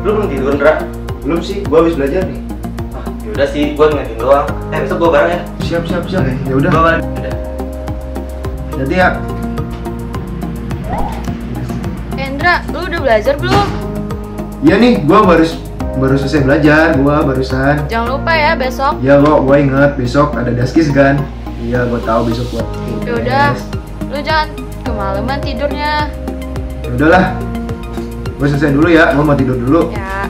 Lu belum tidur, Ndra? Belum sih, gua habis belajar nih. Yaudah sih, gua ngeliatin doang. Besok gua bareng ya. Siap. Ya udah. Gua balik. Udah. Jadi ya. Indra, lu udah belajar belum? Iya nih, gua baru selesai belajar, gua barusan. Jangan lupa ya besok. Ya gua inget besok ada daskis kan. Iya, gua tahu besok buat. Ya udah, lu jangan kemalaman tidurnya. Ya udahlah. Gua selesai dulu ya, gua mau tidur dulu. Ya.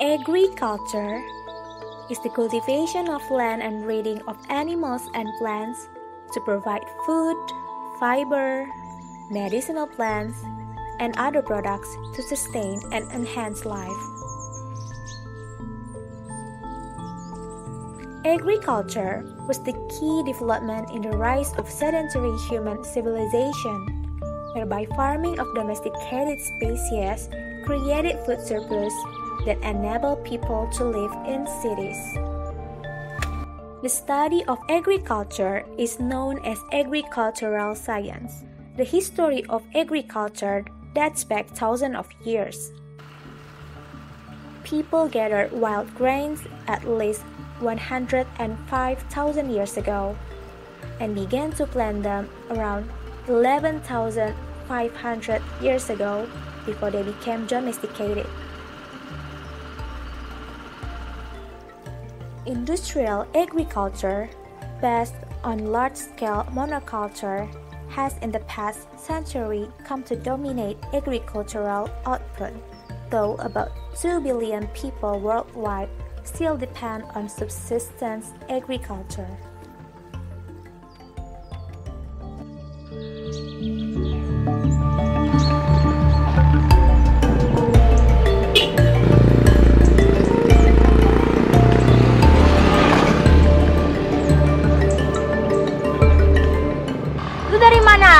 Agriculture is the cultivation of land and breeding of animals and plants to provide food, fiber, medicinal plants, and other products to sustain and enhance life. Agriculture was the key development in the rise of sedentary human civilization, whereby farming of domesticated species created food surplus that enable people to live in cities. The study of agriculture is known as agricultural science. The history of agriculture dates back thousands of years. People gathered wild grains at least 105,000 years ago and began to plant them around 11,500 years ago before they became domesticated. Industrial agriculture, based on large-scale monoculture, has in the past century come to dominate agricultural output, though about 2 billion people worldwide still depend on subsistence agriculture.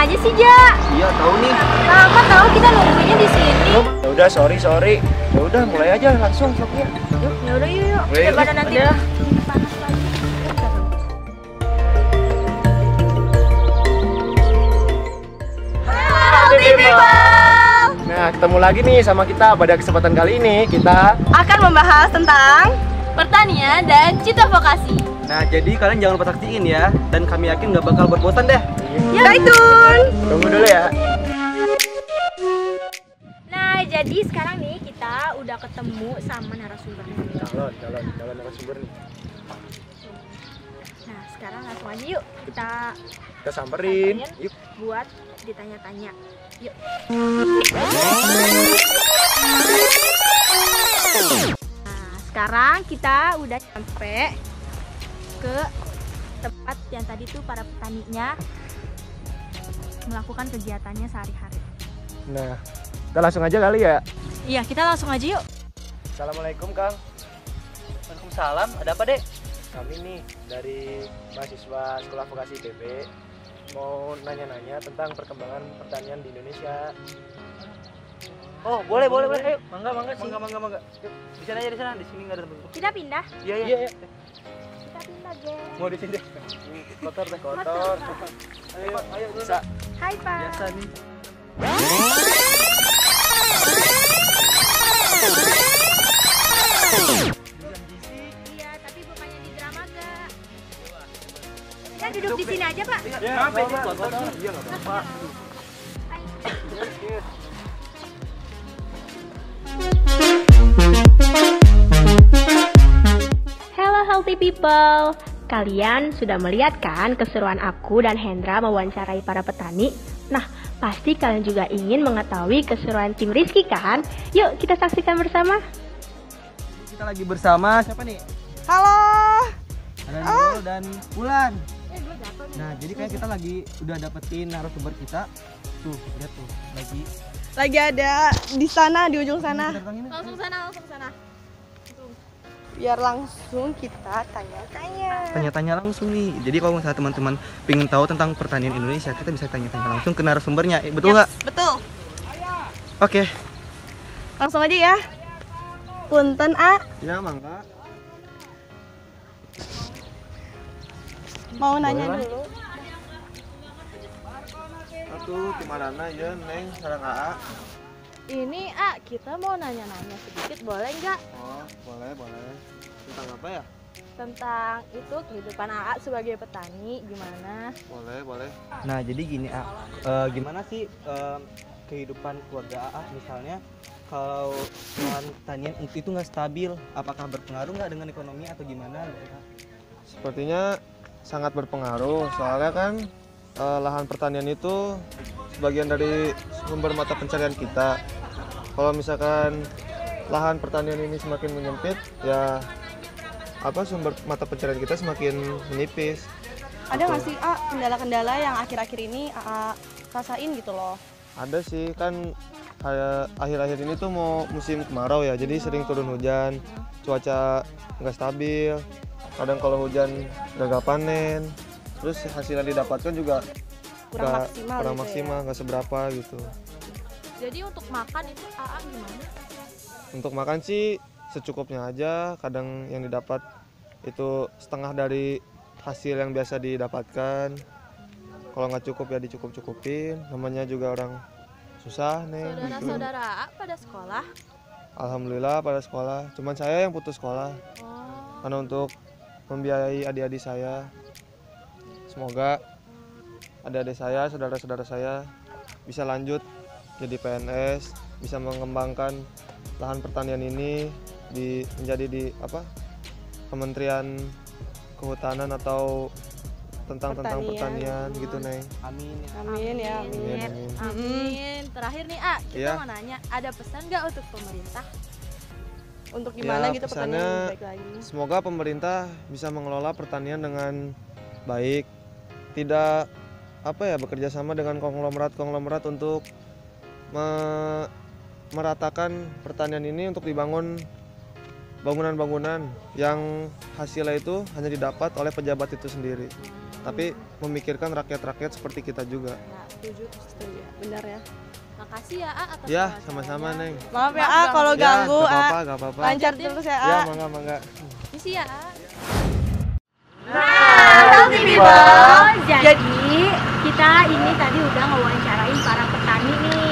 Aja sih, Ja. Iya, tahu nih. Lama tahu kita nungguinnya di sini. Ya udah, sorry. Ya udah, mulai aja langsung vlognya. Yuk, ya udah yuk. Yuk. Daripada nanti Udah. panas lagi. Halo, people. Nah, ketemu lagi nih sama kita pada kesempatan kali ini. Kita Akan membahas tentang pertanian dan cita vokasi. Nah, jadi kalian jangan lupa saksiin ya. Dan kami yakin nggak bakal buat bosan deh. Stay tune. tunggu dulu ya. Nah, jadi sekarang nih kita udah ketemu sama narasumbernya. Calon narasumber nih. Nah, sekarang langsung aja yuk kita Samperin. Yuk. buat ditanya-tanya. Yuk. Nah, sekarang kita udah sampai ke tempat yang tadi tuh para petaninya melakukan kegiatannya sehari-hari. Nah, kita langsung aja kali ya. Iya, kita langsung aja yuk. Assalamualaikum, Kang. Waalaikumsalam. Ada apa, Dek? Kami nih dari mahasiswa Sekolah Vokasi ITB mau nanya-nanya tentang perkembangan pertanian di Indonesia. Oh, boleh. Ayo. Mangga sih. Mangga. Di sana aja, di sana. Di sini enggak ada tempat. Kita pindah. Iya. Kita pindah, geng. Mau di sini. Kotor. Ayo. Bisa. Hai, Pak. Biasa nih. Iya, tapi bukannya di drama gak? Ya duduk di sini aja, Pak. Ya, kotor. Iya, enggak apa-apa. Hello healthy people, kalian sudah melihat kan keseruan aku dan Hendra mewawancarai para petani? Nah, pasti kalian juga ingin mengetahui keseruan tim Rizky kan? Yuk kita saksikan bersama. Kita lagi bersama siapa nih? Halo. Ada Nurul dan Wulan. Nah, jadi kayak kita lagi udah dapetin narasumber kita. Tuh, lihat tuh, Lagi ada di sana, di ujung sana. Langsung sana. Biar langsung kita tanya-tanya. Tanya-tanya langsung nih. Jadi kalau misalnya teman-teman pengen tahu tentang pertanian Indonesia, kita bisa tanya-tanya langsung ke narasumbernya. Betul nggak? Betul. Oke. Langsung aja ya. Punten, A. Ya, mangga. Mau nanya dulu. Atuh, di mana ya, Neng? Sarang AA. Ini, A, kita mau nanya-nanya sedikit, boleh nggak? Oh, boleh. Tentang apa ya? Tentang itu kehidupan AA sebagai petani, gimana? Boleh. Nah, jadi gini, gimana sih kehidupan keluarga AA misalnya kalau lahan pertanian itu nggak stabil, apakah berpengaruh nggak dengan ekonomi atau gimana? Sepertinya sangat berpengaruh, soalnya kan lahan pertanian itu sebagian dari sumber mata pencarian kita. Kalau misalkan lahan pertanian ini semakin menyempit, ya sumber mata pencarian kita semakin menipis. Ada nggak sih, A, kendala-kendala yang akhir-akhir ini AA rasain gitu loh? Ada sih, kan kayak akhir-akhir ini tuh mau musim kemarau ya, jadi sering turun hujan, cuaca nggak stabil, kadang kalau hujan gagal panen, terus hasil yang didapatkan juga Kurang kurang maksimal, nggak seberapa gitu. Jadi untuk makan itu AA gimana? Untuk makan sih secukupnya aja, kadang yang didapat itu setengah dari hasil yang biasa didapatkan. Kalau nggak cukup ya dicukup-cukupin, namanya juga orang susah nih. Saudara-saudara AA pada sekolah? Alhamdulillah pada sekolah, cuman saya yang putus sekolah. Karena untuk membiayai adik-adik saya, semoga adik-adik saya, saudara-saudara saya bisa lanjut jadi PNS, bisa mengembangkan lahan pertanian ini menjadi di Kementerian Kehutanan atau tentang pertanian gitu, Neng. Amin. Amin ya. Amin. Terakhir nih, A, kita Iya. mau nanya, ada pesan nggak untuk pemerintah? Untuk gimana Ya, gitu pesannya pertanian lebih baik lagi? semoga pemerintah bisa mengelola pertanian dengan baik, tidak bekerja sama dengan konglomerat untuk meratakan pertanian ini untuk dibangun bangunan-bangunan yang hasilnya itu hanya didapat oleh pejabat itu sendiri, tapi memikirkan rakyat-rakyat seperti kita juga. Nah, setuju. Benar ya. Makasih ya, A, atas Ya, wawancaranya. sama-sama, Neng. Maaf ya, A, kalau Ya, ganggu, gak A. apa-apa. Lancar terus ya, A. Ya, mangga. Misi ya, A. Healthy people, jadi kita ini tadi udah ngewawancarain para petani nih.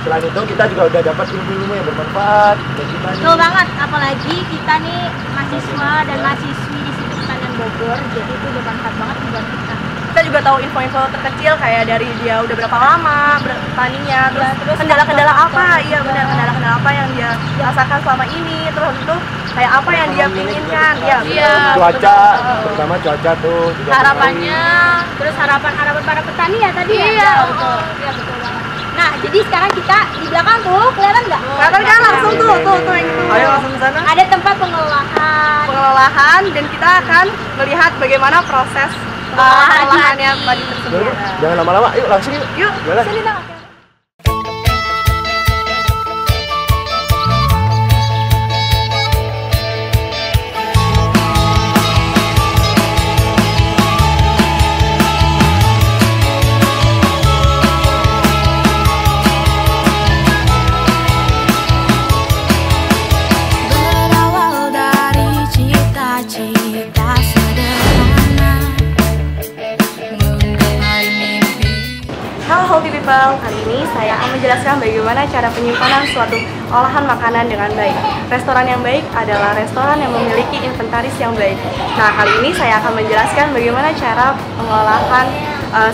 Selain itu kita juga udah dapat ilmu-ilmu yang bermanfaat. Betul banget, apalagi kita nih mahasiswa dan mahasiswi di situ pertanian Bogor, jadi itu bermanfaat banget buat kita. Kita juga tahu info-info terkecil kayak dari dia udah berapa lama bertaninya, terus kendala-kendala apa, iya benar, kendala-kendala apa yang dia rasakan selama ini, terus itu kayak apa yang dia inginkan, iya. Cuaca, terutama cuaca tuh juga Harapannya, terus harapan para petani ya tadi ya? Iya, betul. Iya, betul banget. Nah, jadi sekarang kita di belakang tuh, kelihatan nggak? Kelihatan kan langsung tuh yang itu. Ayo langsung ke sana. Ada tempat pengelolaan. Dan kita akan melihat bagaimana proses pengolahannya padi tersebut. Jangan lama-lama, yuk langsung yuk. Yuk, Boleh. sini dong. akan menjelaskan bagaimana cara penyimpanan suatu olahan makanan dengan baik. Restoran yang baik adalah restoran yang memiliki inventaris yang baik. Nah, kali ini saya akan menjelaskan bagaimana cara pengolahan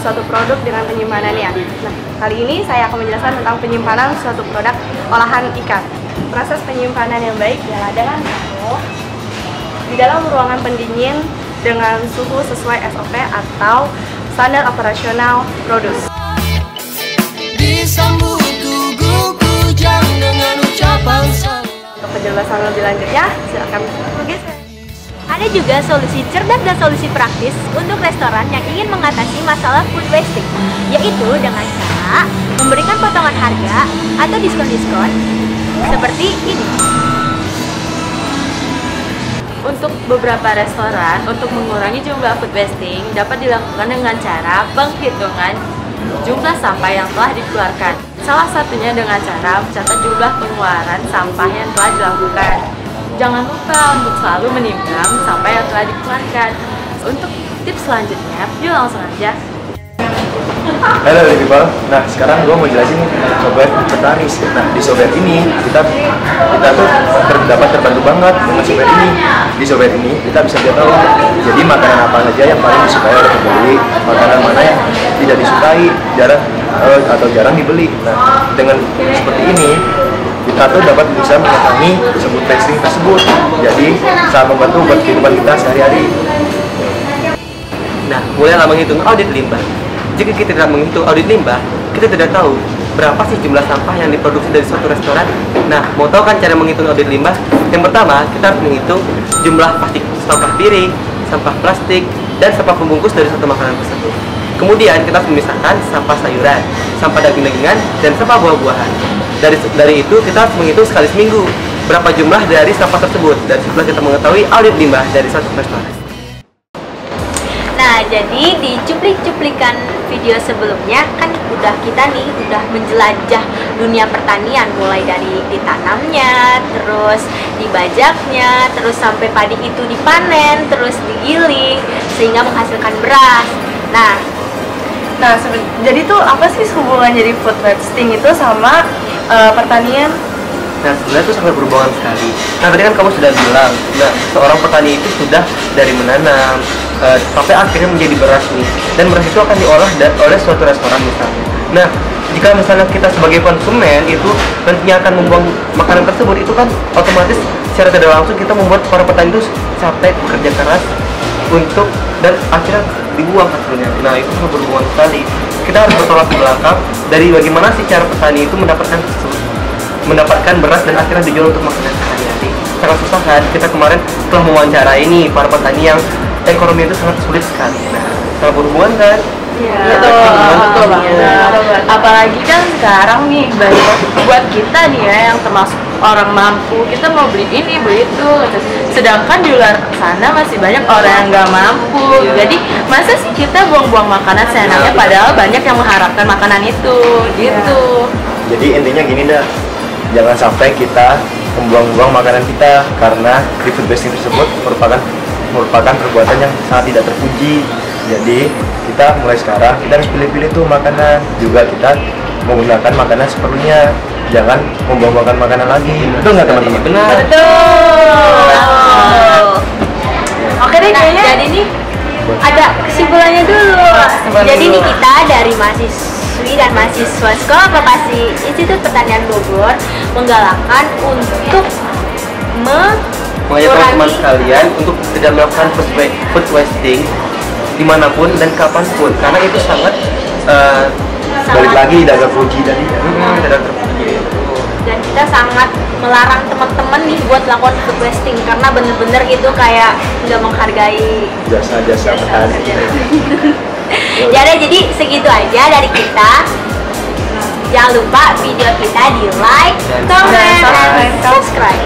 suatu produk dengan penyimpanannya. Nah, kali ini saya akan menjelaskan tentang penyimpanan suatu produk olahan ikan. Proses penyimpanan yang baik adalah dengan di dalam ruangan pendingin dengan suhu sesuai SOP atau standar operasional produksi. Untuk penjelasan lebih lanjutnya, silakan bergeser. Ada juga solusi cerdas dan solusi praktis untuk restoran yang ingin mengatasi masalah food wasting, yaitu dengan cara memberikan potongan harga atau diskon-diskon seperti ini. Untuk beberapa restoran, untuk mengurangi jumlah food wasting dapat dilakukan dengan cara penghitungan jumlah sampah yang telah dikeluarkan. Salah satunya dengan cara mencatat jumlah pengeluaran sampah yang telah dilakukan. Jangan lupa untuk selalu menimbang sampah yang telah dikeluarkan. Untuk tips selanjutnya, yuk langsung aja. Halo people, nah sekarang gue mau jelasin software Petanis. Nah di software ini kita tuh dapat terbantu banget dengan software ini. Di software ini kita bisa lihat tahu jadi makanan apa saja yang paling disukai oleh pembeli, makanan mana yang tidak disukai, jarang dibeli. Nah dengan seperti ini kita tuh dapat bisa mengetahui food wasting tersebut. Jadi sangat membantu buat kehidupan kita sehari-hari. Nah, mulailah menghitung audit limbah. Jika kita tidak menghitung audit limbah, kita tidak tahu berapa sih jumlah sampah yang diproduksi dari suatu restoran. Nah, mau tahu kan cara menghitung audit limbah? Yang pertama, kita harus menghitung jumlah plastik, sampah piring, sampah plastik, dan sampah pembungkus dari suatu makanan tersebut. Kemudian kita harus memisahkan sampah sayuran, sampah daging-dagingan, dan sampah buah-buahan. Dari itu kita harus menghitung sekali seminggu berapa jumlah dari sampah tersebut. Dan setelah kita mengetahui audit limbah dari suatu restoran. Nah, jadi di cuplikan video sebelumnya kan kita udah menjelajah dunia pertanian, mulai dari ditanamnya, terus dibajaknya, terus sampai padi itu dipanen, terus digiling sehingga menghasilkan beras. Nah, jadi tuh apa sih hubungan jadi food wasting itu sama pertanian? Nah, sebenarnya itu sangat berhubungan sekali. Nah, tadi kan kamu sudah bilang, nah, seorang petani itu sudah dari menanam sampai akhirnya menjadi beras nih. Dan beras itu akan diolah oleh suatu restoran misalnya. Nah, jika misalnya kita sebagai konsumen itu nantinya akan membuang makanan tersebut, itu kan otomatis secara tidak langsung kita membuat para petani itu capek bekerja keras untuk dan akhirnya dibuang hasilnya. Nah, itu sangat berhubungan sekali. Kita harus bertolak ke belakang dari bagaimana sih cara petani itu mendapatkan beras dan akhirnya dijual untuk makanan sehari-hari. Sangat susah kan? Kita kemarin telah mewawancarai ini para petani yang ekonomi itu sangat sulit sekali. Nah, sangat berhubungan kan? Iya, betul banget. Apalagi kan sekarang nih banyak buat kita nih ya yang termasuk orang mampu, kita mau beli ini, beli itu. Sedangkan di luar sana masih banyak orang yang nggak mampu. Jadi masa sih kita buang-buang makanan seenaknya padahal banyak yang mengharapkan makanan itu, gitu. Jadi intinya gini dah, jangan sampai kita membuang-buang makanan kita karena food wasting tersebut merupakan perbuatan yang sangat tidak terpuji. Jadi kita mulai sekarang kita harus pilih-pilih tuh makanan, juga kita menggunakan makanan seperlunya, jangan membuang-buangkan makanan lagi. Betul nggak teman-teman? Benar. Betul. Oke deh, kayaknya jadi nih ada kesimpulannya dulu. Jadi nih kita dari mahasiswi dan mahasiswa Sekolah Vokasi Institut Pertanian Bogor menggalakkan untuk mengajak teman-teman sekalian untuk tidak melakukan food wasting dimanapun dan kapanpun, karena itu sangat balik lagi tidak terpuji tadi. tidak terpuji. Dan kita sangat melarang teman-teman nih buat lakukan food wasting karena bener-bener itu kayak nggak menghargai Jasa petani. Jadi segitu aja dari kita. Jangan lupa video kita di like, comment, dan subscribe.